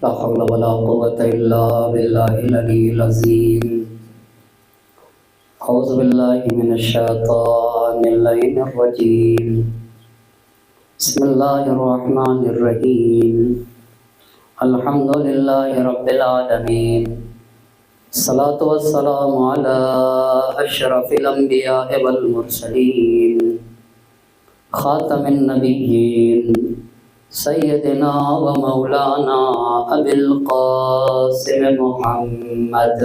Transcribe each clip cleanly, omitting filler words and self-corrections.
لا حول ولا قوة إلا بالله العلي العظيم. أعوذ بالله من الشيطان اللعين الرجيم. بسم الله الرحمن الرحيم. الحمد لله رب العالمين. الصلاة والسلام على أشرف الأنبياء والمرسلين خاتم النبيين سیدنا و مولانا ابی القاسم محمد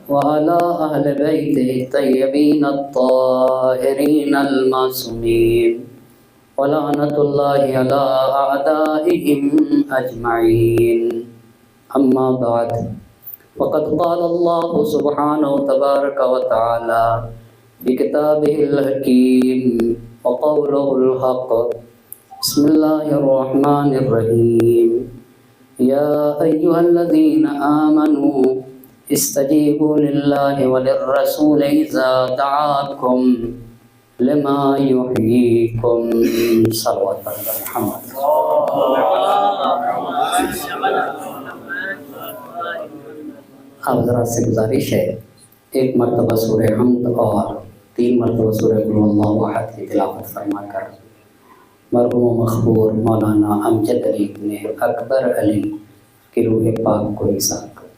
وعلى اہل بیتہ الطیبین الطاہرین المعصومین ولعنۃ اللہ علی اعدائهم اجمعین. اما بعد فقد قال اللہ سبحانہ تبارک و تعالی بکتابہ الحکیم وقولہ الحق. بسم اللہ الرحمن الرحیم. یا ایہا الذین آمنوا استجیبوا للہ وللرسول اذا دعاکم لما یحییکم. صلوات علی محمد. آپ حضرات سے گزارش ہے ایک مرتبہ سورہ حمد اور 3 مرتبہ سورہ قل اللہ احد کی تلاوت فرما کر مرحوم مخبور مولانا امجد علی بن اکبر علی کی روح پاک کو ایثار کریں.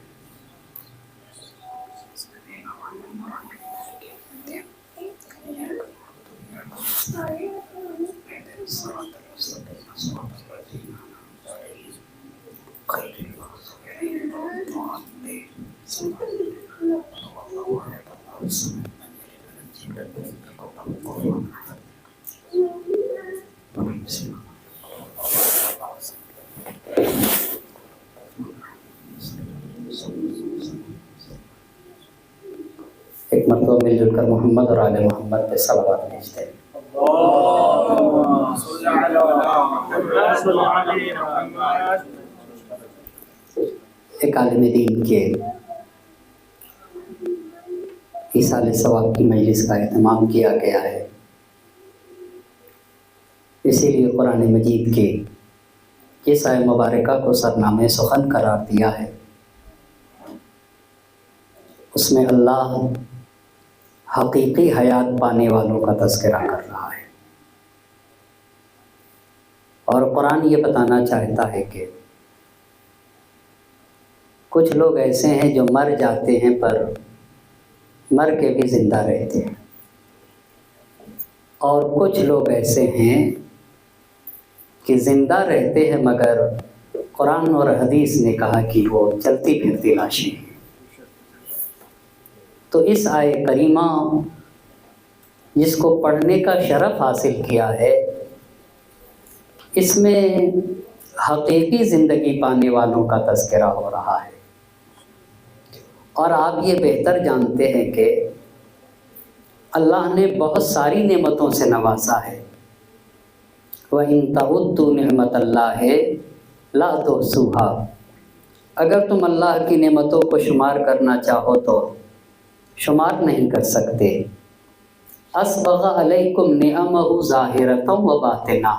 ایک مرتبہ مل جل کر محمد اور آل محمد پہ صلوات بھیجتے ہیں. ایک عالم دین کے ایصال ثواب کی مجلس کا اہتمام کیا گیا ہے، اسی لیے قرآن مجید کے اس آیہ مبارکہ کو سرنامہ سخن قرار دیا ہے. اس میں اللہ حقیقی حیات پانے والوں کا تذکرہ کر رہا ہے اور قرآن یہ بتانا چاہتا ہے کہ کچھ لوگ ایسے ہیں جو مر جاتے ہیں پر مر کے بھی زندہ رہتے ہیں، اور کچھ لوگ ایسے ہیں کہ زندہ رہتے ہیں مگر قرآن اور حدیث نے کہا کہ وہ چلتی پھرتی لاشیں ہیں. تو اس آیہ کریمہ جس کو پڑھنے کا شرف حاصل کیا ہے، اس میں حقیقی زندگی پانے والوں کا تذکرہ ہو رہا ہے. اور آپ یہ بہتر جانتے ہیں کہ اللہ نے بہت ساری نعمتوں سے نوازا ہے. وَإِن تَعُدُّوا نِعْمَتَ اللَّهِ لَا تُحْصُوهَا. اگر تم اللہ کی نعمتوں کو شمار کرنا چاہو تو شمار نہیں کر سکتے. أَسْبَغَ عَلَيْكُمْ نِعَمَهُ ظَاهِرَةً وَبَاطِنَةً.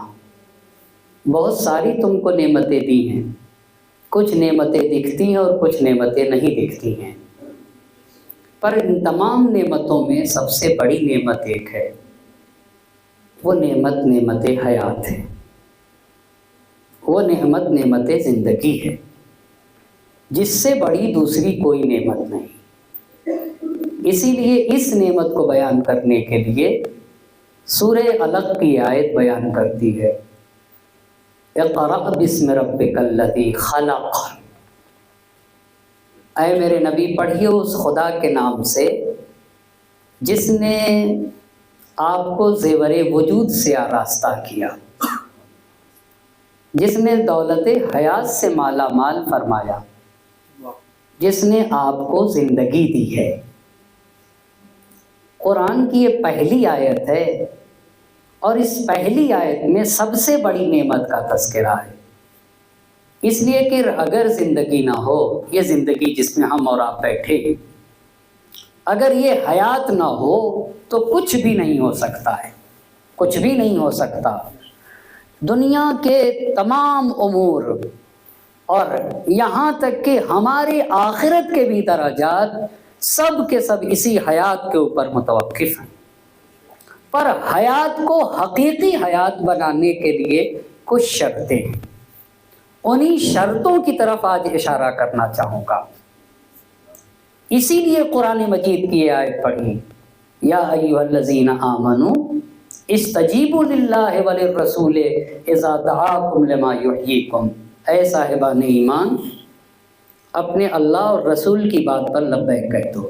بہت ساری تم کو نعمتیں دی ہیں، کچھ نعمتیں دکھتی ہیں اور کچھ نعمتیں نہیں دکھتی ہیں، پر ان تمام نعمتوں میں سب سے بڑی نعمت ایک ہے. وہ نعمت حیات ہے، وہ نعمت زندگی ہے، جس سے بڑی دوسری کوئی نعمت نہیں. اسی لیے اس نعمت کو بیان کرنے کے لیے سورہ علق کی آیت بیان کرتی ہے، اقرأ بسم ربک الذی خلق. اے میرے نبی پڑھیے اس خدا کے نام سے جس نے آپ کو زیور وجود سے آراستہ کیا، جس نے دولت حیات سے مالا مال فرمایا، جس نے آپ کو زندگی دی ہے. قرآن کی یہ پہلی آیت ہے اور اس پہلی آیت میں سب سے بڑی نعمت کا تذکرہ ہے. اس لیے کہ اگر زندگی نہ ہو، یہ زندگی جس میں ہم اور آپ بیٹھے، اگر یہ حیات نہ ہو تو کچھ بھی نہیں ہو سکتا ہے. کچھ بھی نہیں ہو سکتا۔ دنیا کے تمام امور اور یہاں تک کہ ہماری آخرت کے بھی درجات سب کے سب اسی حیات کے اوپر متوقف ہیں۔ پر حیات کو حقیقی حیات بنانے کے لیے کچھ شرطیں ہیں، انہی شرطوں کی طرف آج اشارہ کرنا چاہوں گا۔ اسی لیے قرآن مجید کی یہ آیت پڑھی، یا ایھا الذین آمنوا استجیبوا للہ وللرسول اذا دعاکم لما یحییکم، اے صاحبان ایمان اپنے اللہ اور رسول کی بات پر لبیک کہہ دو۔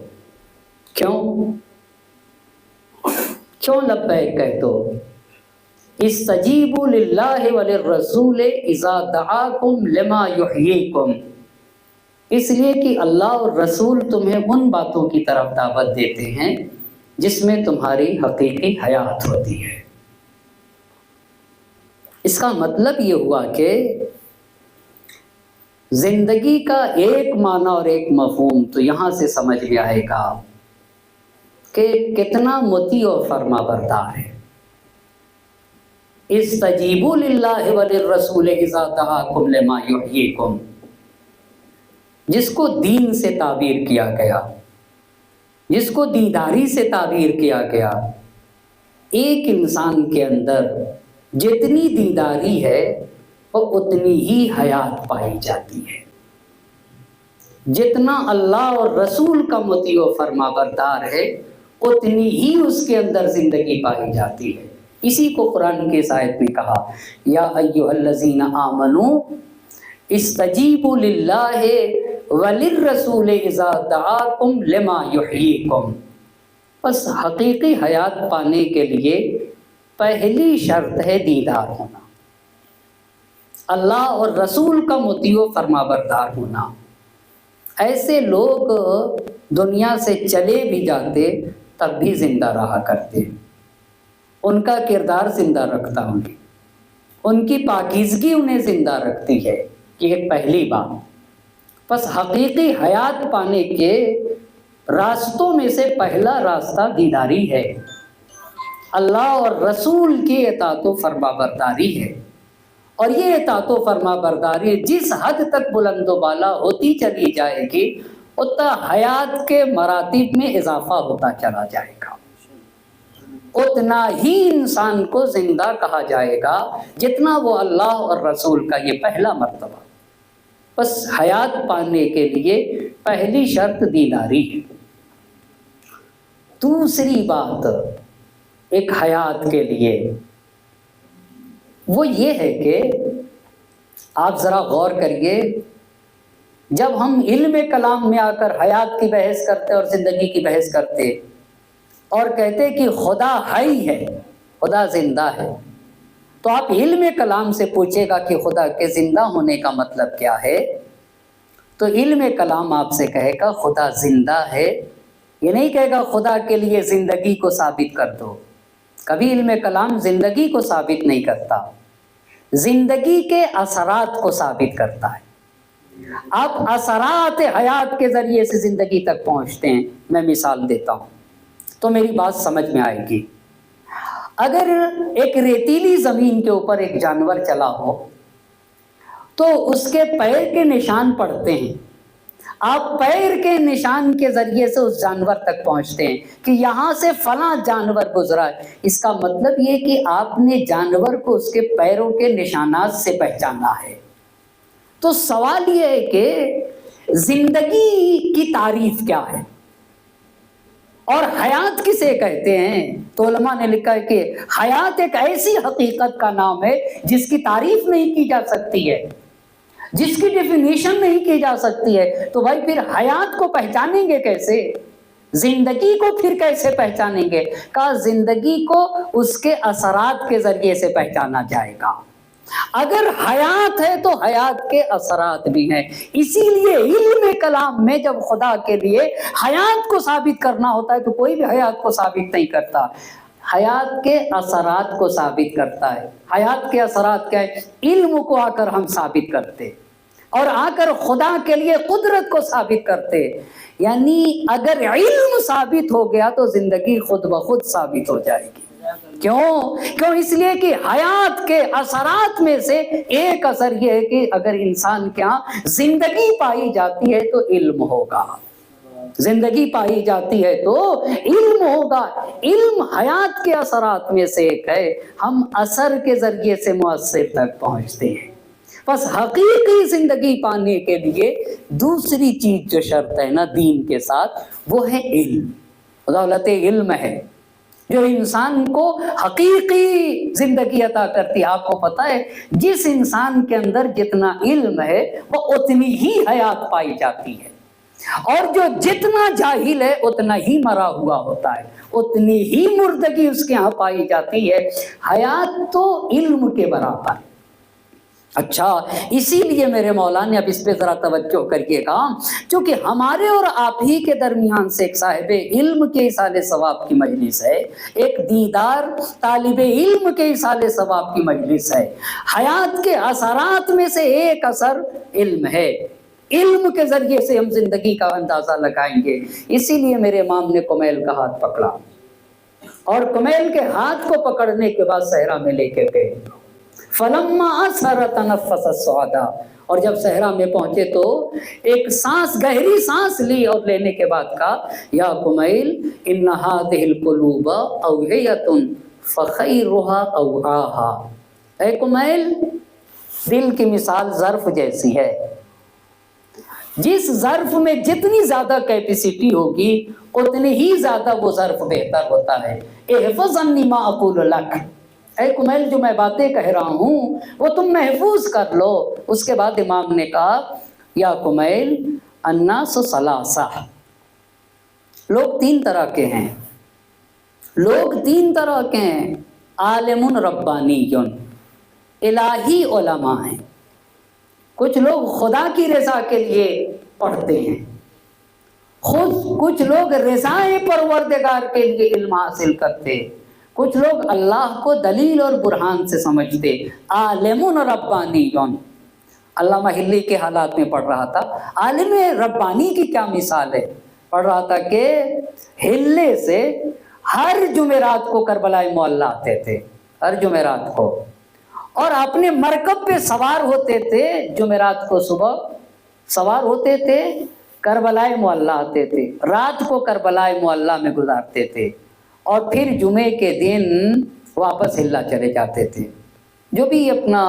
کیوں لبیک کہہ دو؟ استجیبوا للہ وللرسول اذا دعاکم لما یحییکم، اس لیے کہ اللہ اور رسول تمہیں ان باتوں کی طرف دعوت دیتے ہیں جس میں تمہاری حقیقی حیات ہوتی ہے۔ اس کا مطلب یہ ہوا کہ زندگی کا ایک معنی اور ایک مفہوم تو یہاں سے سمجھ میں آئے گا کہ کتنا مطیع و فرما بردار ہے۔ استجیبوا للہ وللرسول اذا دعاکم لما یحییکم، جس کو دین سے تعبیر کیا گیا، جس کو دینداری سے تعبیر کیا گیا، ایک انسان کے اندر جتنی دینداری ہے وہ اتنی ہی حیات پائی جاتی ہے۔ جتنا اللہ اور رسول کا مطیع و فرما بردار ہے اتنی ہی اس کے اندر زندگی پائی جاتی ہے۔ اسی کو قرآن کی اس آیت میں کہا، یا ایھا الذین آمنوا استجیبوا للہ وللرسول اذا دعاکم لما یحییکم۔ بس حقیقی حیات پانے کے لیے پہلی شرط ہے دیدار ہونا، اللہ اور رسول کا مطیع و فرما بردار ہونا۔ ایسے لوگ دنیا سے چلے بھی جاتے تب بھی زندہ رہا کرتے، ان کا کردار زندہ رکھتا انہیں، ان کی پاکیزگی انہیں زندہ رکھتی ہے۔ یہ ایک پہلی بات۔ بس حقیقی حیات پانے کے راستوں میں سے پہلا راستہ دیداری ہے، اللہ اور رسول کی اطاعت و فرما برداری ہے۔ اور یہ اطاعت و فرما برداری جس حد تک بلند و بالا ہوتی چلی جائے گی اتنا حیات کے مراتب میں اضافہ ہوتا چلا جائے گا، اتنا ہی انسان کو زندہ کہا جائے گا جتنا وہ اللہ اور رسول کا یہ پہلا مرتبہ۔ بس حیات پانے کے لیے پہلی شرط دیداری ہے۔ دوسری بات ایک حیات کے لیے وہ یہ ہے کہ آپ ذرا غور کریے، جب ہم علم کلام میں آ کر حیات کی بحث کرتے اور زندگی کی بحث کرتے اور کہتے کہ خدا حی ہے، خدا زندہ ہے، تو آپ علم کلام سے پوچھے گا کہ خدا کے زندہ ہونے کا مطلب کیا ہے، تو علم کلام آپ سے کہے گا خدا زندہ ہے، یہ نہیں کہے گا خدا کے لیے زندگی کو ثابت کر دو۔ کبھی علم کلام زندگی کو ثابت نہیں کرتا، زندگی کے اثرات کو ثابت کرتا ہے۔ آپ اثرات حیات کے ذریعے سے زندگی تک پہنچتے ہیں۔ میں مثال دیتا ہوں تو میری بات سمجھ میں آئے گی۔ اگر ایک ریتیلی زمین کے اوپر ایک جانور چلا ہو تو اس کے پیر کے نشان پڑتے ہیں، آپ پیر کے نشان کے ذریعے سے اس جانور تک پہنچتے ہیں کہ یہاں سے فلاں جانور گزرا ہے۔ اس کا مطلب یہ کہ آپ نے جانور کو اس کے پیروں کے نشانات سے پہچانا ہے۔ تو سوال یہ ہے کہ زندگی کی تعریف کیا ہے اور حیات کسے کہتے ہیں؟ تو علماء نے لکھا ہے کہ حیات ایک ایسی حقیقت کا نام ہے جس کی تعریف نہیں کی جا سکتی ہے، جس کی ڈیفینیشن نہیں کی جا سکتی ہے۔ تو بھائی پھر حیات کو پہچانیں گے کیسے؟ زندگی کو پھر کیسے پہچانیں گے؟ کہا زندگی کو اس کے اثرات کے ذریعے سے پہچانا جائے گا۔ اگر حیات ہے تو حیات کے اثرات بھی ہیں۔ اسی لیے علم کلام میں جب خدا کے لیے حیات کو ثابت کرنا ہوتا ہے تو کوئی بھی حیات کو ثابت نہیں کرتا، حیات کے اثرات کو ثابت کرتا ہے۔ حیات کے اثرات کیا ہے؟ علم کو آ کر ہم ثابت کرتے اور آ کر خدا کے لیے قدرت کو ثابت کرتے۔ یعنی اگر علم ثابت ہو گیا تو زندگی خود بخود ثابت ہو جائے گی۔ کیوں؟ اس لیے کہ حیات کے اثرات میں سے ایک اثر یہ ہے کہ اگر انسان کے یہاں زندگی پائی جاتی ہے تو علم ہوگا، زندگی پائی جاتی ہے تو علم ہوگا۔ علم حیات کے اثرات میں سے ایک ہے، ہم اثر کے ذریعے سے مؤثر تک پہنچتے ہیں۔ بس حقیقی زندگی پانے کے لیے دوسری چیز جو شرط ہے نا دین کے ساتھ، وہ ہے علم، دولت علم ہے جو انسان کو حقیقی زندگی عطا کرتی ہے۔ آپ کو پتہ ہے جس انسان کے اندر جتنا علم ہے وہ اتنی ہی حیات پائی جاتی ہے، اور جو جتنا جاہل ہے اتنا ہی مرا ہوا ہوتا ہے، اتنی ہی مردگی اس کے ہاں پائی جاتی ہے۔ حیات تو علم کے برابر۔ اچھا، اسی لیے میرے مولا نے اب اس پہ ذرا توجہ کریے گا، چونکہ ہمارے اور آپ ہی کے درمیان سے ایک صاحب علم کے ایصال ثواب کی مجلس ہے، ایک دیندار طالب علم کے ایصال ثواب کی مجلس ہے۔ حیات کے اثرات میں سے ایک اثر علم ہے، علم کے ذریعے سے ہم زندگی کا اندازہ لگائیں گے۔ اسی لیے میرے امام نے کمیل کا ہاتھ پکڑا، اور کمیل کے ہاتھ کو پکڑنے کے بعد صحرا میں لے کے گئے۔ فلما اثر تنفس السعدا، اور جب صحرا میں پہنچے تو ایک سانس، گہری سانس لی، اور لینے کے بعد کہا یا کمیل ان هذه القلوب اوعیۃ فخیرها اوعاها، اے کمیل دل کی مثال ظرف جیسی ہے، جس ظرف میں جتنی زیادہ کیپیسٹی ہوگی اتنی ہی زیادہ وہ ظرف بہتر ہوتا ہے۔ احفظ عنی ما اقول لک، اے کمیل جو میں باتیں کہہ رہا ہوں وہ تم محفوظ کر لو۔ اس کے بعد امام نے کہا یا کمیل الناس ثلاثہ، لوگ تین طرح کے ہیں، لوگ تین طرح کے ہیں، عالم ربانی الہی علماء ہیں، کچھ لوگ خدا کی رضا کے لیے پڑھتے ہیں، کچھ لوگ رضائے پروردگار کے لیے علم حاصل کرتے، کچھ لوگ اللہ کو دلیل اور برہان سے سمجھتے۔ عالم ربانی، علامہ ہلی کے حالات میں پڑھ رہا تھا، عالم ربانی کی کیا مثال ہے؟ پڑھ رہا تھا کہ ہلے سے ہر جمعرات کو کربلائے معلی آتے تھے، ہر جمعرات کو، اور اپنے مرکب پہ سوار ہوتے تھے، جمعرات کو صبح سوار ہوتے تھے، کربلائے معلی آتے تھے، رات کو کربلائے معلی میں گزارتے تھے، اور پھر جمعے کے دن واپس ہلا چلے جاتے تھے۔ جو بھی اپنا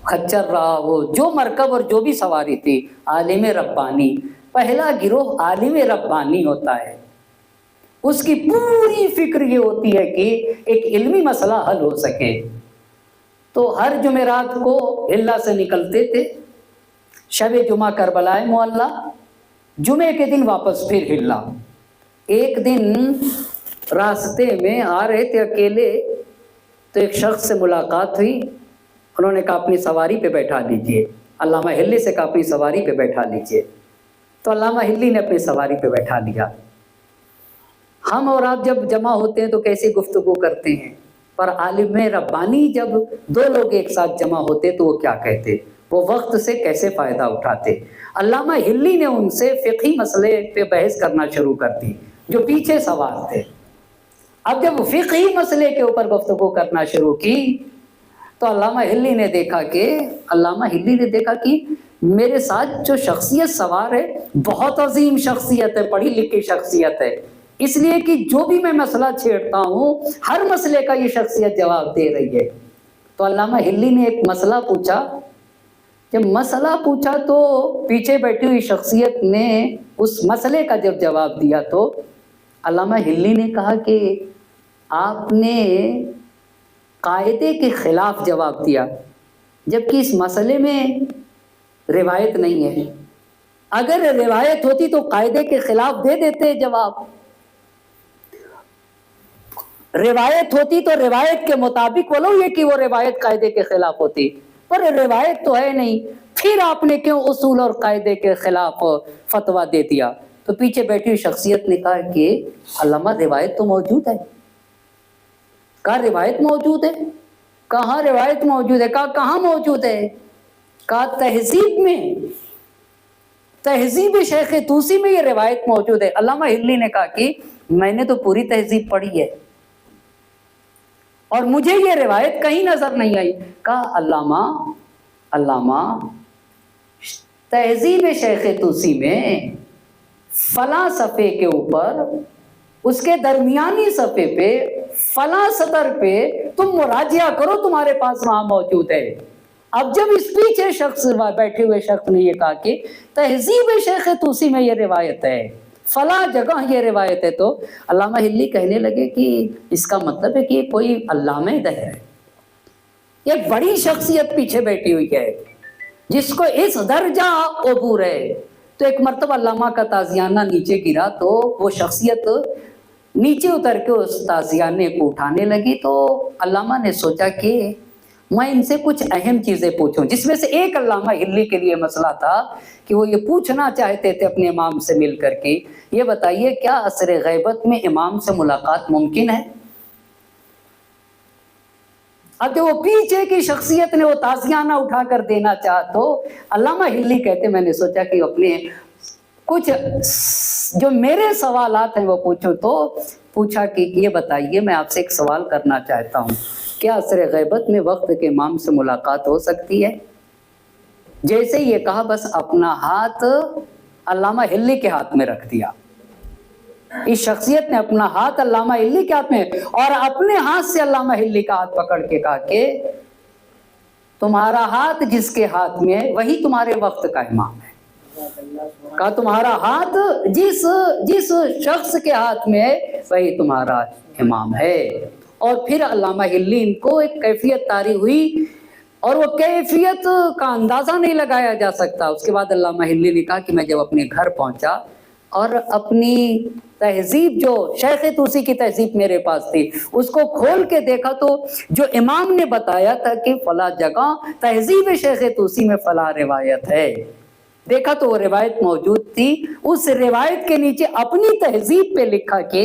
خچر رہا ہو، جو مرکب اور جو بھی سواری تھی، عالم ربانی، پہلا گروہ عالم ربانی ہوتا ہے، اس کی پوری فکر یہ ہوتی ہے کہ ایک علمی مسئلہ حل ہو سکے، تو ہر جمعرات کو ہلا سے نکلتے تھے، شب جمعہ کربلائے معلی، جمعے کے دن واپس پھر ہلا۔ ایک دن راستے میں آ رہے تھے اکیلے تو ایک شخص سے ملاقات ہوئی، انہوں نے کہا اپنی سواری پہ بیٹھا لیجئے، علامہ ہلی سے کہا اپنی سواری پہ بیٹھا لیجئے، تو علامہ ہلی نے اپنی سواری پہ بیٹھا لیا۔ ہم اور آپ جب جمع ہوتے ہیں تو کیسی گفتگو کرتے ہیں، پر عالم ربانی جب دو لوگ ایک ساتھ جمع ہوتے تو وہ کیا کہتے، وہ وقت سے کیسے فائدہ اٹھاتے۔ علامہ ہلی نے ان سے فقہی مسئلے پہ بحث کرنا شروع کر دی، جو پیچھے سوال تھے۔ اب جب فقہی مسئلے کے اوپر گفتگو کرنا شروع کی تو علامہ ہلی نے دیکھا کہ میرے ساتھ جو شخصیت سوار ہے بہت عظیم شخصیت ہے، پڑھی لکھی شخصیت ہے، اس لیے کہ جو بھی میں مسئلہ چھیڑتا ہوں ہر مسئلے کا یہ شخصیت جواب دے رہی ہے۔ تو علامہ ہلی نے ایک مسئلہ پوچھا، جب مسئلہ پوچھا تو پیچھے بیٹھی ہوئی شخصیت نے اس مسئلے کا جب جواب دیا تو علامہ ہلی نے کہا کہ آپ نے قاعدے کے خلاف جواب دیا، جبکہ اس مسئلے میں روایت نہیں ہے، اگر روایت ہوتی تو قاعدے کے خلاف دے دیتے جواب، روایت ہوتی تو روایت کے مطابق بولو یہ کہ وہ روایت قاعدے کے خلاف ہوتی، پر روایت تو ہے نہیں، پھر آپ نے کیوں اصول اور قاعدے کے خلاف فتویٰ دے دیا؟ تو پیچھے بیٹھی ہوئی شخصیت نے کہا کہ علامہ روایت تو موجود ہے۔ کہا روایت موجود ہے؟ کہاں روایت موجود ہے؟ کہا کہاں موجود ہے؟ کہا تہذیب میں، تہذیب شیخ طوسی میں یہ روایت موجود ہے۔ علامہ ہلی نے کہا کہ میں نے تو پوری تہذیب پڑھی ہے، اور مجھے یہ روایت کہیں نظر نہیں آئی. کہا علامہ تہذیب شیخ طوسی میں فلاں صفحے کے اوپر اس کے درمیانی صفحے پہ فلاں سطر پہ تم مراجعہ کرو، تمہارے پاس وہاں موجود ہے. اب جب اس پیچھے شخص بیٹھے ہوئے شخص نے یہ کہا کہ تہذیب شیخ طوسی میں یہ روایت ہے، فلاں جگہ یہ روایت ہے، تو علامہ ہلی کہنے لگے کہ اس کا مطلب ہے کہ یہ کوئی علامہ دہر ہے، ایک بڑی شخصیت پیچھے بیٹھی ہوئی ہے جس کو اس درجہ عبور ہے. تو ایک مرتبہ علامہ کا تازیانہ نیچے گرا تو وہ شخصیت نیچے اتر کے اس تازیانے کو اٹھانے لگی. تو علامہ نے سوچا کہ میں ان سے کچھ اہم چیزیں پوچھوں، جس میں سے ایک علامہ ہلی کے لیے مسئلہ تھا کہ وہ یہ پوچھنا چاہتے تھے اپنے امام سے مل کر کے، یہ بتائیے کیا عصر غیبت میں امام سے ملاقات ممکن ہے؟ اب جو وہ پیچھے کی شخصیت نے وہ تازیانہ اٹھا کر دینا چاہا تو علامہ ہلی کہتے میں نے سوچا کہ اپنے کچھ جو میرے سوالات ہیں وہ پوچھوں. تو پوچھا کہ یہ بتائیے میں آپ سے ایک سوال کرنا چاہتا ہوں، کیا عصر غیبت میں وقت کے امام سے ملاقات ہو سکتی ہے؟ جیسے یہ کہا بس اپنا ہاتھ علامہ ہلی کے ہاتھ میں رکھ دیا. اس شخصیت نے اپنا ہاتھ علامہ ہلی کے ہاتھ میں اور اپنے ہاتھ سے علامہ ہلی کا ہاتھ پکڑ کے کہا کہ تمہارا ہاتھ جس کے ہاتھ میں وہی تمہارے وقت کا امام ہے. کہا تمہارا ہاتھ جس شخص کے ہاتھ میں وہی تمہارا امام ہے. اور پھر علامہ ہلی ان کو ایک کیفیت طاری ہوئی اور وہ کیفیت کا اندازہ نہیں لگایا جا سکتا. اس کے بعد علامہ ہلی نے کہا کہ میں جب اپنے گھر پہنچا اور اپنی تہذیب جو شیخ طوسی کی تہذیب میرے پاس تھی اس کو کھول کے دیکھا تو جو امام نے بتایا تھا کہ فلاں جگہ تہذیب شیخ طوسی میں فلاں روایت ہے، دیکھا تو وہ روایت موجود تھی. اس روایت کے نیچے اپنی تہذیب پہ لکھا کہ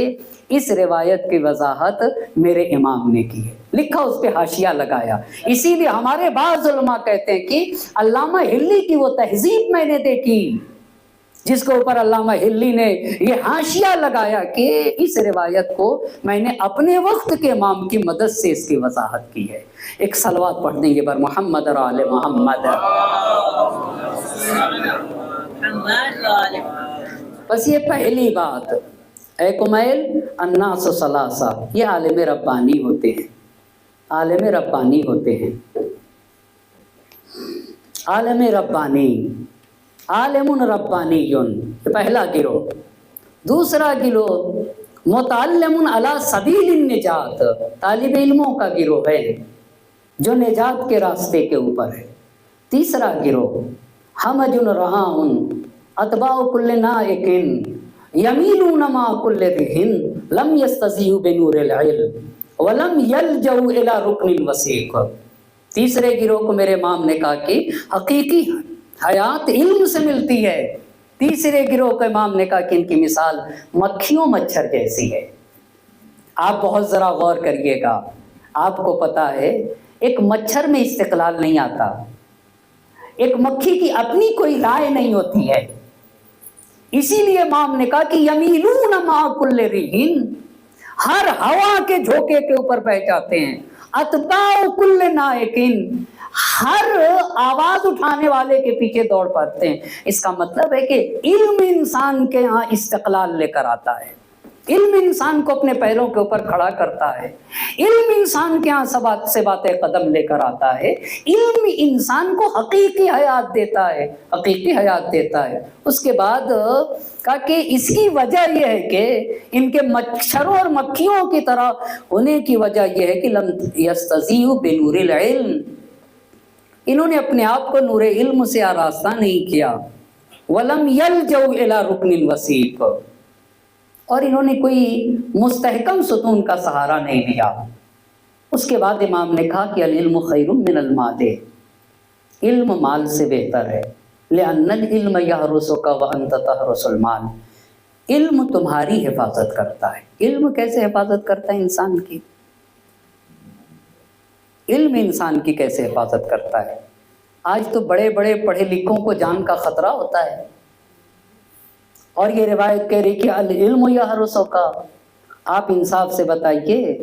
اس روایت کی وضاحت میرے امام نے کی ہے، لکھا اس پہ حاشیہ لگایا. اسی لیے ہمارے بعض علماء کہتے ہیں کہ علامہ ہلی کی وہ تہذیب میں نے دیکھی جس کے اوپر علامہ ہلی نے یہ حاشیہ لگایا کہ اس روایت کو میں نے اپنے وقت کے امام کی مدد سے اس کی وضاحت کی ہے. ایک صلوات پڑھ دیں گے بر محمد اور آل محمد. بس یہ پہلی بات. اے کمیل الناس ثلاثہ، یہ عالم ربانی ہوتے ہیں، عالم ربانی ہوتے ہیں. عالم ربانی، عالم ربانی، یہ پہلا گروہ. دوسرا گروہ متعلم علی سبیل النجات، طالب علموں کا گروہ ہے جو نجات کے راستے کے اوپر ہے. تیسرا گروہ حمج رہاء اتباع کل نائق یمیلون مع کل رہن لم یستضیئوا بنور العلم ولم یلجؤوا الی رکن وثیق. تیسرے گروہ کو میرے امام نے کہا کہ حقیقی حیات علم سے ملتی ہے. تیسرے گروہ کو امام نے کہا کہ ان کی مثال مکھیوں مچھر جیسی ہے. آپ بہت ذرا غور کریے گا، آپ کو پتا ہے ایک مچھر میں استقلال نہیں آتا، ایک مکھی کی اپنی کوئی رائے نہیں ہوتی ہے. اسی لیے امام نے کہا کہ یمیلون مع کل رہن، ہر ہوا کے جھونکے کے اوپر بہ جاتے ہیں. اتباع کل نائق، ہر آواز اٹھانے والے کے پیچھے دوڑ پڑتے ہیں. اس کا مطلب ہے کہ علم انسان کے ہاں استقلال لے کر آتا ہے، علم انسان کو اپنے پیروں کے اوپر کھڑا کرتا ہے، علم انسان کے ہاں سے باتیں قدم لے کر آتا ہے، علم انسان کو حقیقی حیات دیتا ہے، حقیقی حیات دیتا ہے. اس کے بعد کہا کہ اس کی وجہ یہ ہے کہ ان کے مچھروں اور مکھیوں کی طرح ہونے کی وجہ یہ ہے کہ لم یستضیئوا بنور العلم، انہوں نے اپنے آپ کو نور علم سے آراستہ نہیں کیا. وَلَمْ يَلْجَوْا إِلَىٰ رُكْنٍ وَثِيقٍ، اور انہوں نے کوئی مستحکم ستون کا سہارا نہیں لیا. اس کے بعد امام نے کہا کہ العلم خیر من المال، علم مال سے بہتر ہے. لأن العلم يحرسك وأنت تحرس المال، علم تمہاری حفاظت کرتا ہے. علم کیسے حفاظت کرتا ہے انسان کی؟ علم انسان کی کیسے حفاظت کرتا ہے؟ آج تو بڑے بڑے پڑھے لکھوں کو جان کا خطرہ ہوتا ہے، اور یہ روایت کہہ رہی کہ العلم یحرسک. آپ انصاف سے بتائیے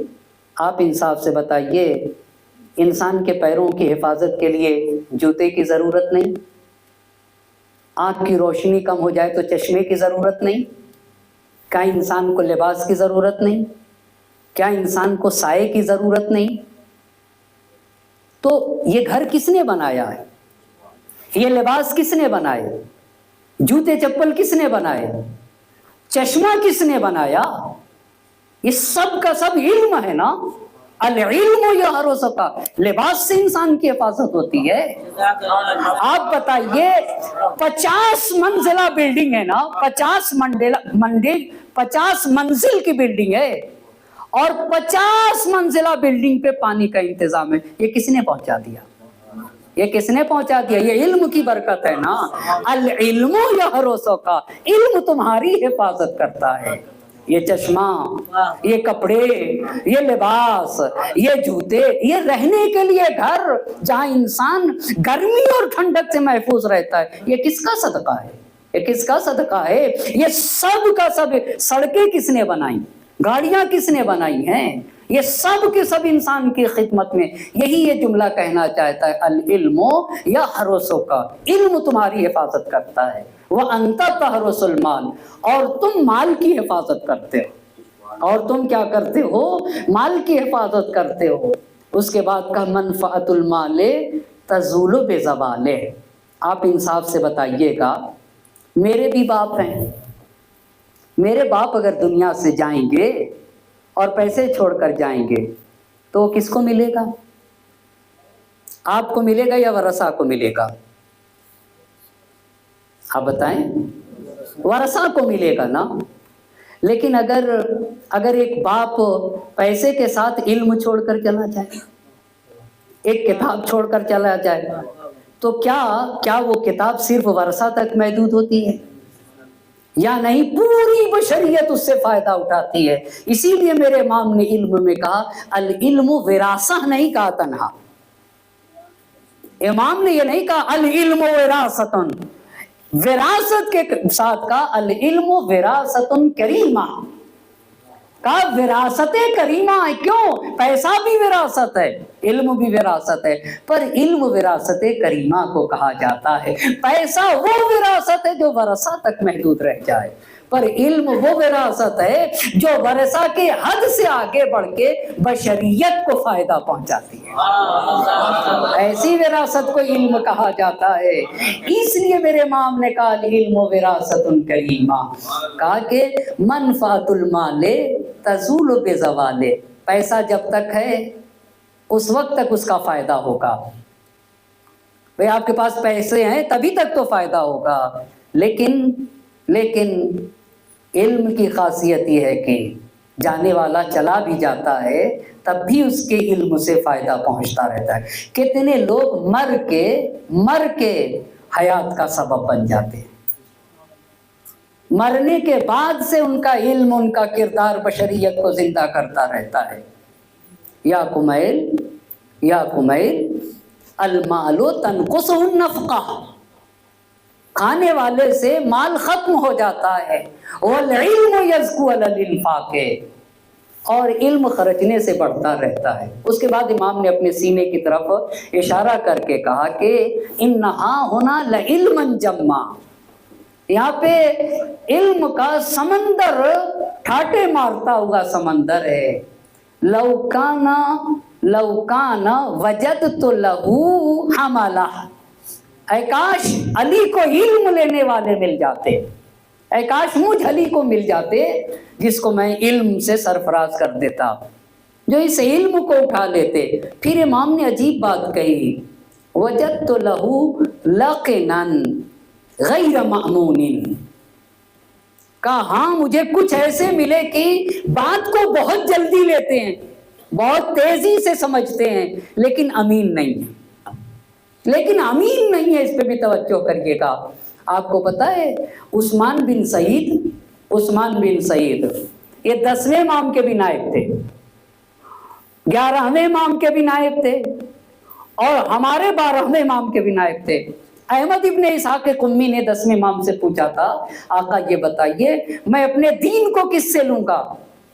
آپ انصاف سے بتائیے، انسان کے پیروں کی حفاظت کے لیے جوتے کی ضرورت نہیں؟ آنکھ کی روشنی کم ہو جائے تو چشمے کی ضرورت نہیں؟ کیا انسان کو لباس کی ضرورت نہیں؟ کیا انسان کو سائے کی ضرورت نہیں؟ تو یہ گھر کس نے بنایا ہے؟ یہ لباس کس نے بنائے؟ جوتے چپل کس نے بنائے؟ چشمہ کس نے بنایا؟ یہ سب کا سب علم ہے نا۔ العلم یحرس کا، لباس سے انسان کی حفاظت ہوتی ہے۔ آپ بتائیے 50 منزلہ بلڈنگ ہے نا، 50 منزل کی بلڈنگ ہے، اور 50 منزلہ بلڈنگ پہ پانی کا انتظام ہے، یہ کس نے پہنچا دیا؟ یہ کس نے پہنچا دیا؟ یہ علم کی برکت ہے نا۔ العلم یحرس کا، علم تمہاری حفاظت کرتا ہے۔ یہ چشمہ، یہ کپڑے، یہ لباس، یہ جوتے، یہ رہنے کے لیے گھر جہاں انسان گرمی اور ٹھنڈک سے محفوظ رہتا ہے، یہ کس کا صدقہ ہے؟ یہ کس کا صدقہ ہے؟ یہ سب کا سب، سڑکیں کس نے بنائی؟ گاڑیاں کس نے بنائی ہیں؟ یہ سب کے سب انسان کی خدمت میں۔ یہی یہ جملہ کہنا چاہتا ہے، العلم یحرس کا، علم تمہاری حفاظت کرتا ہے۔ وَأَنْتَ تَحْرُسُ الْمَالَ، اور تم مال کی حفاظت کرتے ہو۔ اور تم کیا کرتے ہو؟ مال کی حفاظت کرتے ہو۔ اس کے بعد کا منفعت المال تزول بزوالہ۔ آپ انصاف سے بتائیے گا، میرے بھی باپ ہیں، میرے باپ اگر دنیا سے جائیں گے اور پیسے چھوڑ کر جائیں گے تو کس کو ملے گا؟ آپ کو ملے گا یا ورثہ کو ملے گا؟ آپ بتائیں، ورثہ کو ملے گا نا۔ لیکن اگر ایک باپ پیسے کے ساتھ علم چھوڑ کر چلا جائے، ایک کتاب چھوڑ کر چلا جائے، تو کیا وہ کتاب صرف ورثہ تک محدود ہوتی ہے یا نہیں؟ پوری بشریت اس سے فائدہ اٹھاتی ہے۔ اسی لیے میرے امام نے علم میں کہا العلم وراثہ نہیں کہا تنہا، امام نے یہ نہیں کہا العلم وراثتن، وراثت کے ساتھ کا العلم وراثت کریمہ، کا وراثت کریمہ ہے۔ کیوں؟ پیسہ بھی وراثت ہے، علم بھی وراثت ہے، پر علم وراثت کریمہ کو کہا جاتا ہے۔ پیسہ وہ وراثت ہے جو ورثہ تک محدود رہ جائے، پر علم وہ وراثت ہے جو ورثہ کے حد سے آگے بڑھ کے بشریت کو فائدہ پہنچاتی ہے۔ ایسی وراثت کو علم کہا جاتا ہے۔ اس لیے میرے امام نے کہا علم وراثت کریمہ، کہا کہ منفعت المال تزول بزوال، پیسہ جب تک ہے اس وقت تک اس کا فائدہ ہوگا۔ بھئی آپ کے پاس پیسے ہیں تبھی تک تو فائدہ ہوگا، لیکن علم کی خاصیت یہ ہے کہ جانے والا چلا بھی جاتا ہے تب بھی اس کے علم سے فائدہ پہنچتا رہتا ہے۔ کتنے لوگ مر کے حیات کا سبب بن جاتے ہیں، مرنے کے بعد سے ان کا علم، ان کا کردار بشریت کو زندہ کرتا رہتا ہے۔ یا کمیل المال تنقص النفقہ، کھانے والے سے مال ختم ہو جاتا ہے۔ والعلم یزکو علی الانفاق، اور علم خرچنے سے بڑھتا رہتا ہے۔ اس کے بعد امام نے اپنے سینے کی طرف اشارہ کر کے کہا کہ انہا ہونا لعلما جما، یہاں پہ علم کا سمندر، ٹھاٹے مارتا ہوا سمندر ہے۔ لو کان وجدت لہو حملہ، اے کاش علی کو علم لینے والے مل جاتے، اے کاش مجھ علی کو مل جاتے جس کو میں علم سے سرفراز کر دیتا، جو اس علم کو اٹھا لیتے۔ پھر امام نے عجیب بات کہی، وجدت لہو لقنا غیر مأمون، کہا ہاں مجھے کچھ ایسے ملے کہ بات کو بہت جلدی لیتے ہیں، بہت تیزی سے سمجھتے ہیں، لیکن امین نہیں ہے۔ اس پہ بھی توجہ کریے گا۔ آپ کو پتا ہے عثمان بن سعید یہ 10ویں امام کے بھی نائب تھے، 11ویں امام کے بھی نائب تھے، اور ہمارے 12ویں امام کے بھی نائب تھے۔ احمد ابن اسحاق قمی نے 10ویں امام سے پوچھا تھا، آقا یہ بتائیے میں اپنے دین کو کس سے لوں گا؟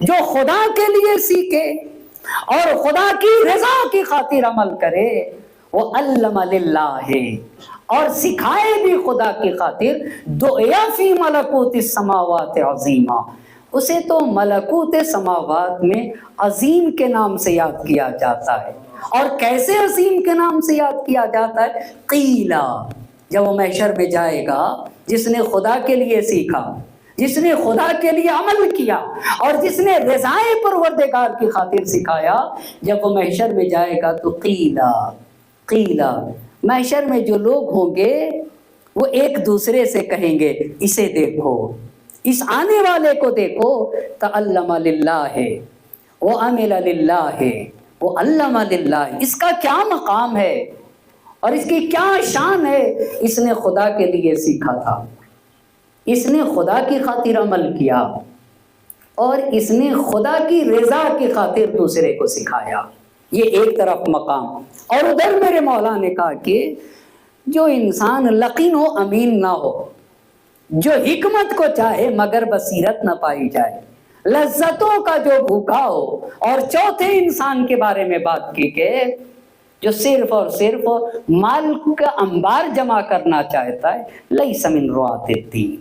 جو خدا کے لیے سیکھے اور خدا کی رضا کی خاطر عمل کرے وہ علم للہ ہے، اور سکھائے بھی خدا کی خاطر، دعیا فی ملکوت السماوات عظیما، اسے تو ملکوت سماوات میں عظیم کے نام سے یاد کیا جاتا ہے۔ اور کیسے عظیم کے نام سے یاد کیا جاتا ہے؟ قیلا، جب وہ محشر میں جائے گا، جس نے خدا کے لیے سیکھا، جس نے خدا کے لیے عمل کیا اور جس نے رضائے پروردگار کی خاطر سکھایا، جب وہ محشر میں جائے گا تو قیلا قیلا، محشر میں جو لوگ ہوں گے وہ ایک دوسرے سے کہیں گے اسے دیکھو، اس آنے والے کو دیکھو، تعلم للہ ہے، وہ عمل للہ ہے، وہ علم للہ، اس کا کیا مقام ہے اور اس کی کیا شان ہے، اس نے خدا کے لیے سیکھا تھا، اس نے خدا کی خاطر عمل کیا اور اس نے خدا کی رضا کی خاطر دوسرے کو سکھایا۔ یہ ایک طرف مقام، اور ادھر میرے مولا نے کہا کہ جو انسان لقین ہو امین نہ ہو، جو حکمت کو چاہے مگر بصیرت نہ پائی جائے، لذتوں کا جو بھوکا ہو، اور چوتھے انسان کے بارے میں بات کی کہ جو صرف اور صرف مال کا انبار جمع کرنا چاہتا ہے، لیس من رعاة الدین،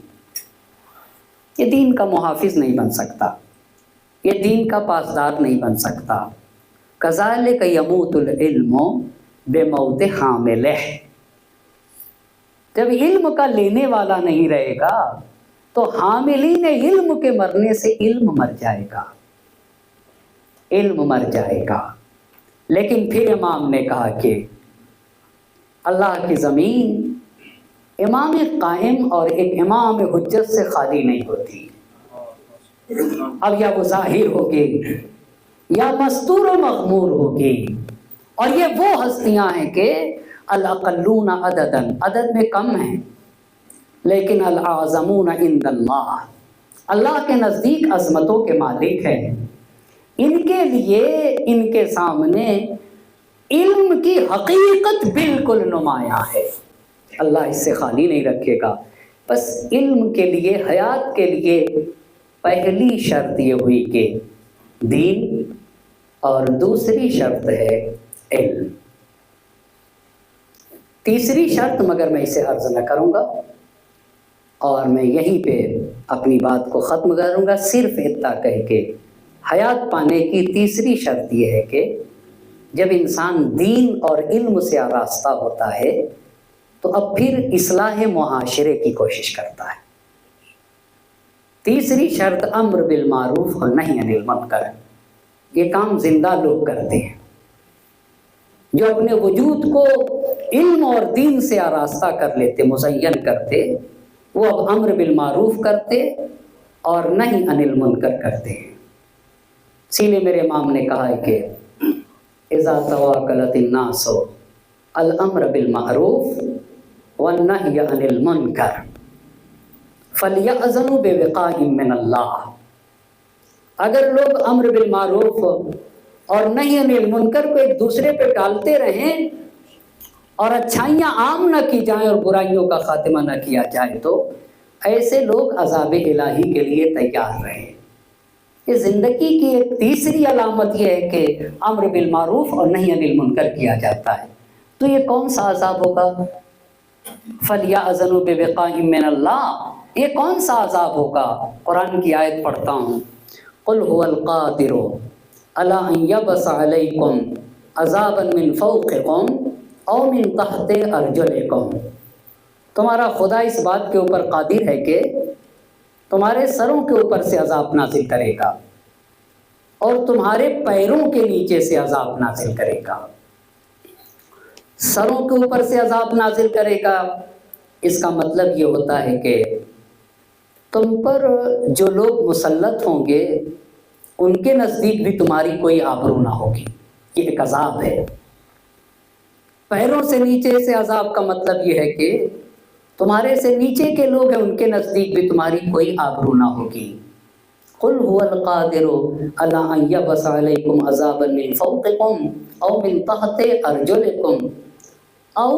یہ دین کا محافظ نہیں بن سکتا، یہ دین کا پاسدار نہیں بن سکتا۔ کذالک یموت العلم بموت حاملہ، جب علم کا لینے والا نہیں رہے گا تو حاملین علم کے مرنے سے علم مر جائے گا، علم مر جائے گا۔ لیکن پھر امام نے کہا کہ اللہ کی زمین امام قائم اور ایک امام حجت سے خالی نہیں ہوتی، اب یا وہ ظاہر ہوگی یا مستور و مغمور ہوگی، اور یہ وہ ہستیاں ہیں کہ الاقلون عددا، عدد میں کم ہیں، لیکن الاعظمون عند اللہ، اللہ کے نزدیک عظمتوں کے مالک ہیں، ان کے لیے ان کے سامنے علم کی حقیقت بالکل نمایاں ہے، اللہ اس سے خالی نہیں رکھے گا۔ بس علم کے لیے، حیات کے لیے پہلی شرط یہ ہوئی کہ دین، اور دوسری شرط ہے علم، تیسری شرط مگر میں اسے عرض نہ کروں گا اور میں یہیں پہ اپنی بات کو ختم کروں گا، صرف اتنا کہہ کے حیات پانے کی تیسری شرط یہ ہے کہ جب انسان دین اور علم سے آراستہ ہوتا ہے تو اب پھر اصلاح معاشرے کی کوشش کرتا ہے۔ تیسری شرط امر بالمعروف اور نہی عن المنکر، یہ کام زندہ لوگ کرتے ہیں، جو اپنے وجود کو علم اور دین سے آراستہ کر لیتے، مزین کرتے، وہ اب امر بالمعروف کرتے اور نہی عن المنکر کرتے ہیں۔ اسی لیے میرے امام نے کہا ہے کہ اذا تواکلت الناس الامر بالمعروف والنہی عن المنکر فلیأذنوا بوقاء من اللہ، اگر لوگ امر بالمعروف اور نہی عن المنکر کو ایک دوسرے پہ ڈالتے رہیں اور اچھائیاں عام نہ کی جائیں اور برائیوں کا خاتمہ نہ کیا جائے تو ایسے لوگ عذاب الہی کے لیے تیار رہیں۔ یہ زندگی کی ایک تیسری علامت یہ ہے کہ امر بالمعروف اور نہی عن المنکر کیا جاتا ہے، تو یہ کون سا عذاب ہوگا؟ فَلْيَأْذَنُوا بِوِقَاءٍ مِّنَ اللَّهِ، یہ کون سا عذاب ہوگا؟ قرآن کی آیت پڑھتا ہوں، قُلْ هُوَ الْقَادِرُ عَلَىٰ أَن يَبْعَثَ عَلَيْكُمْ عَذَابًا مِّن فَوْقِكُمْ أَوْ مِن تَحْتِ أَرْجُلِكُمْ، تمہارا خدا اس بات کے اوپر قادر ہے کہ تمہارے سروں کے اوپر سے عذاب نازل کرے گا اور تمہارے پیروں کے نیچے سے عذاب نازل کرے گا۔ سروں کے اوپر سے عذاب نازل کرے گا، اس کا مطلب یہ ہوتا ہے کہ تم پر جو لوگ مسلط ہوں گے ان کے نزدیک بھی تمہاری کوئی آبرو نہ ہوگی، یہ ایک عذاب ہے۔ پیروں سے نیچے سے عذاب کا مطلب یہ ہے کہ تمہارے سے نیچے کے لوگ ہیں ان کے نزدیک بھی تمہاری کوئی آبرو نہ ہوگی۔ قُلْ هُوَ الْقَادِرُ عَلَىٰ أَن يَبْعَثَ عَلَيْكُمْ عَذَابًا مِّن فَوْقِكُمْ أَوْ مِن تَحْتِ أَرْجُلِكُمْ أَوْ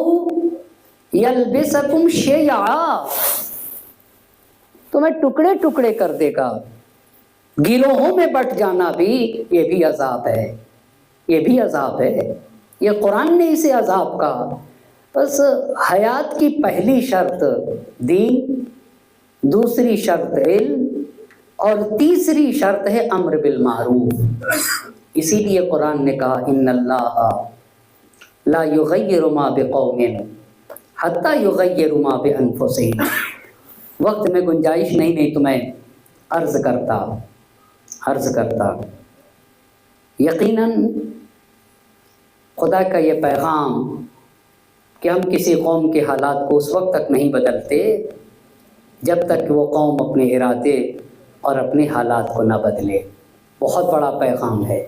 يَلْبِسَكُمْ شِيَعًا، تمہیں ٹکڑے ٹکڑے کر دے گا، گروہوں میں بٹ جانا بھی یہ بھی عذاب ہے، یہ بھی عذاب ہے۔ یہ قرآن نے اسے عذاب کہا۔ بس حیات کی پہلی شرط دین، دوسری شرط علم، اور تیسری شرط ہے امر بالمعروف۔ اسی لیے قرآن نے کہا ان اللہ لا یغیر ما بقوم حتی یغیر ما بانفسہم۔ وقت میں گنجائش نہیں تو میں عرض کرتا یقیناً خدا کا یہ پیغام کہ ہم کسی قوم کے حالات کو اس وقت تک نہیں بدلتے جب تک کہ وہ قوم اپنے ارادے اور اپنے حالات کو نہ بدلے۔ بہت بڑا پیغام ہے،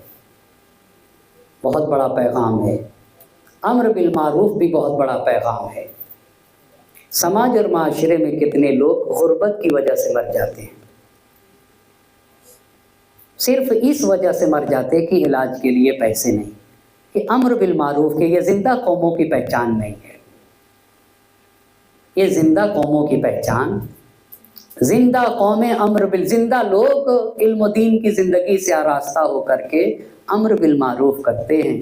بہت بڑا پیغام ہے۔ امر بالمعروف بھی بہت بڑا پیغام ہے۔ سماج اور معاشرے میں کتنے لوگ غربت کی وجہ سے مر جاتے ہیں، صرف اس وجہ سے مر جاتے کہ علاج کے لیے پیسے نہیں۔ کہ امر بالمعروف کے یہ زندہ قوموں کی پہچان نہیں ہے، یہ زندہ قوموں کی پہچان، زندہ قومیں زندہ لوگ علم و دین کی زندگی سے آراستہ ہو کر کے امر بالمعروف کرتے ہیں۔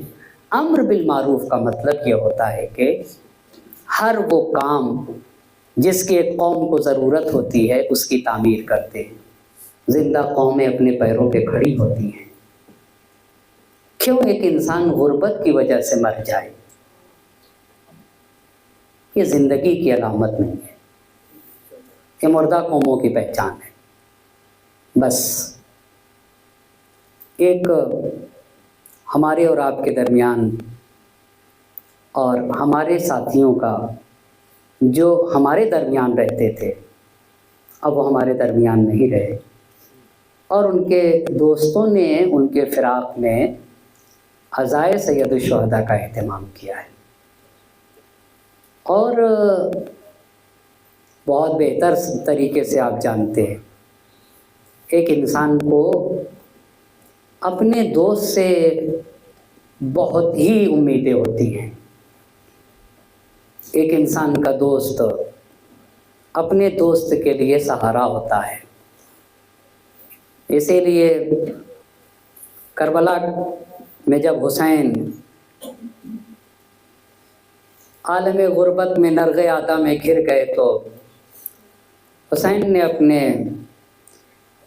امر بالمعروف کا مطلب یہ ہوتا ہے کہ ہر وہ کام جس کی ایک قوم کو ضرورت ہوتی ہے اس کی تعمیر کرتے ہیں۔ زندہ قومیں اپنے پیروں پہ کھڑی ہوتی ہیں۔ کیوں ایک انسان غربت کی وجہ سے مر جائے؟ یہ زندگی کی علامت نہیں ہے، یہ مردہ قوموں کی پہچان ہے۔ بس ایک ہمارے اور آپ کے درمیان اور ہمارے ساتھیوں کا جو ہمارے درمیان رہتے تھے اب وہ ہمارے درمیان نہیں رہے، اور ان کے دوستوں نے ان کے فراق میں عزائے سید الشہداء کا اہتمام کیا ہے۔ اور بہت بہتر طریقے سے آپ جانتے ہیں ایک انسان کو اپنے دوست سے بہت ہی امیدیں ہوتی ہیں۔ ایک انسان کا دوست اپنے دوست کے لیے سہارا ہوتا ہے۔ اسی لیے کربلا میں جب حسین عالم غربت میں نرغ عادا میں گر گئے تو حسین نے اپنے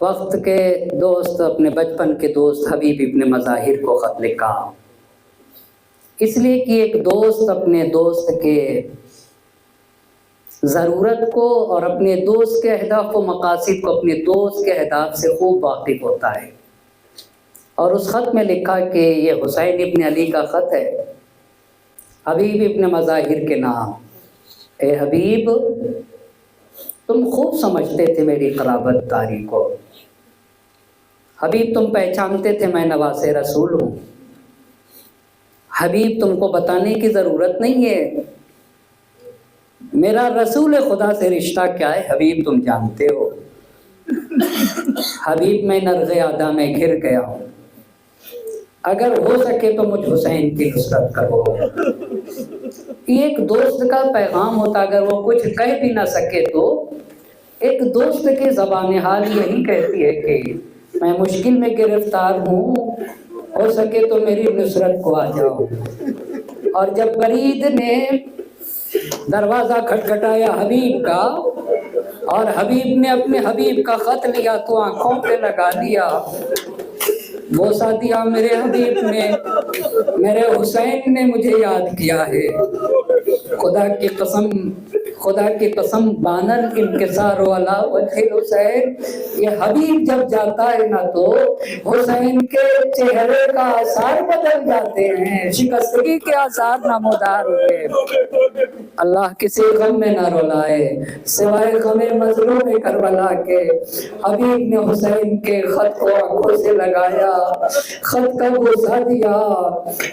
وقت کے دوست، اپنے بچپن کے دوست حبیب ابن مظاہر کو خط لکھا، اس لیے کہ ایک دوست اپنے دوست کے ضرورت کو اور اپنے دوست کے اہداف و مقاصد کو اپنے دوست کے اہداف سے خوب واقف ہوتا ہے۔ اور اس خط میں لکھا کہ یہ حسین ابن علی کا خط ہے، حبیب ابن مظاہر کے نام۔ اے حبیب، تم خوب سمجھتے تھے میری قرابت داری کو۔ حبیب، تم پہچانتے تھے میں نواسے رسول ہوں۔ حبیب، تم کو بتانے کی ضرورت نہیں ہے میرا رسول خدا سے رشتہ کیا ہے، حبیب تم جانتے ہو۔ حبیب، میں نرغ عادا میں گر گیا ہوں، اگر ہو سکے تو مجھ حسین کی نصرت کرو۔ ایک دوست کا پیغام ہوتا، اگر وہ کچھ کہہ بھی نہ سکے تو ایک دوست کی زبان حال یہی کہتی ہے کہ میں مشکل میں گرفتار ہوں، ہو سکے تو میری نصرت کو آ جاؤ۔ اور جب برید نے دروازہ کھٹکھٹایا حبیب کا، اور حبیب نے اپنے حبیب کا خط لیا تو آنکھوں پہ لگا لیا، بوسہ دیا میرے حبیب نے، میرے حسین نے مجھے یاد کیا ہے۔ خدا کی قسم بانر انکسار والا وجہ حسین، یہ حبیب جب جاتا ہے نا تو حسین کے چہرے کا آثار بدل جاتے ہیں، شکستگی کے آثار نمودار ہوئے۔ اللہ کسی غم میں نہ رولائے سوائے غم مظلوم کربلا کے۔ حبیب نے حسین کے خط کو آنکھوں سے لگایا، خط کا بوسہ دیا،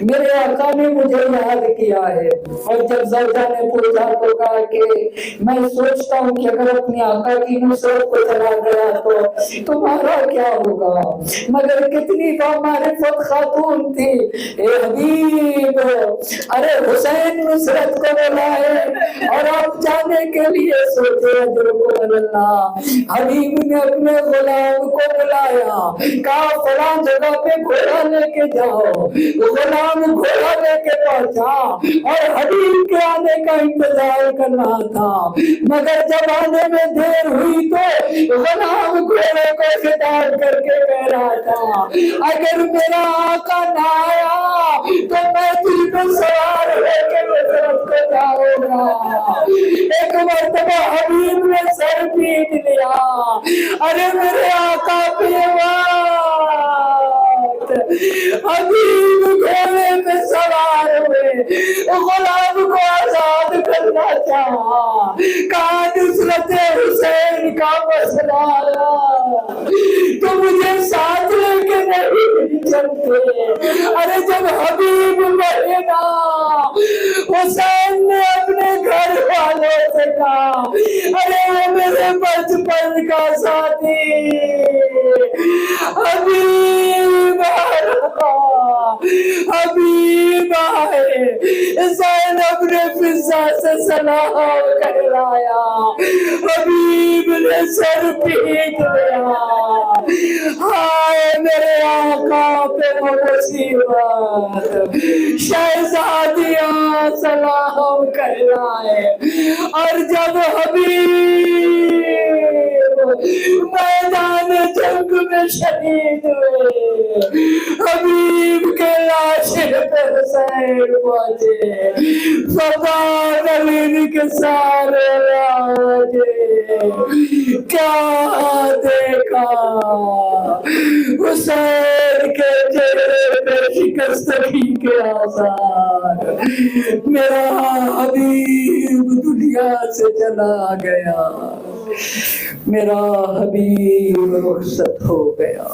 میرے آقا نے مجھے یاد کیا ہے۔ اور جب زوجہ نے پوچھا تو کہا کہ میں سوچتا ہوں کہ اگر اپنے آقا کی نصرت کو چلا گیا تو تمہارا کیا ہوگا. مگر کتنی بامعرفت خاتون تھی. اے حبیب، ارے حسین نصرت کو بلائے اور آپ جانے کے لیے سوچے ادرکو اللہ. حبیب نے اپنے غلام کو بلایا، کہا فلاں جگہ پہ گھوڑا لے کے جاؤ. غلام گھوڑا لے کے پہنچا اور حبیب کے آنے کا انتظار کر رہا تھا. مگر جب آنے میں دیر ہوئی تو غلام گھوڑے کو خطاب کر کے کہہ رہا تھا اگر میرا آقا نہ آیا تو میں تجھ پر سوار ہو کے نصرت کو جاؤں گا. ایک مرتبہ حبیب نے سر پیٹ لیا. ارے میرے آقا پہ بات. حبیب گھوڑے پہ سوار ہوئے، غلام کو آزاد کرنا چاہا. کہا نصرت حسین کا مسئلہ آیا تو مجھے ساتھ لے کے نہیں چلتے. ارے جب حبیب مرے نا، حسین نے اپنے گھر والوں سے کہا ارے وہ میرے بچپن کا ساتھی حبیب حبیب آئے. زینب نے فضا سے سلام کہلایا. حبیب نے سر پیٹ لیا. ہائے میرے آقا پہ مصیبت. شہزادیاں سلام کہلائے. اور جب حبیب میدان جنگ میں شہید ہوئے، حبیب کے لاشے پہ حسین پہنچے. فقال علی کے سارے راجے کیا دیکھا، حسین کے چہرے پہ شکستگی کے آثار. میرا حبیب دنیا سے چلا گیا، میرا حبیب رخصت ہو گیا.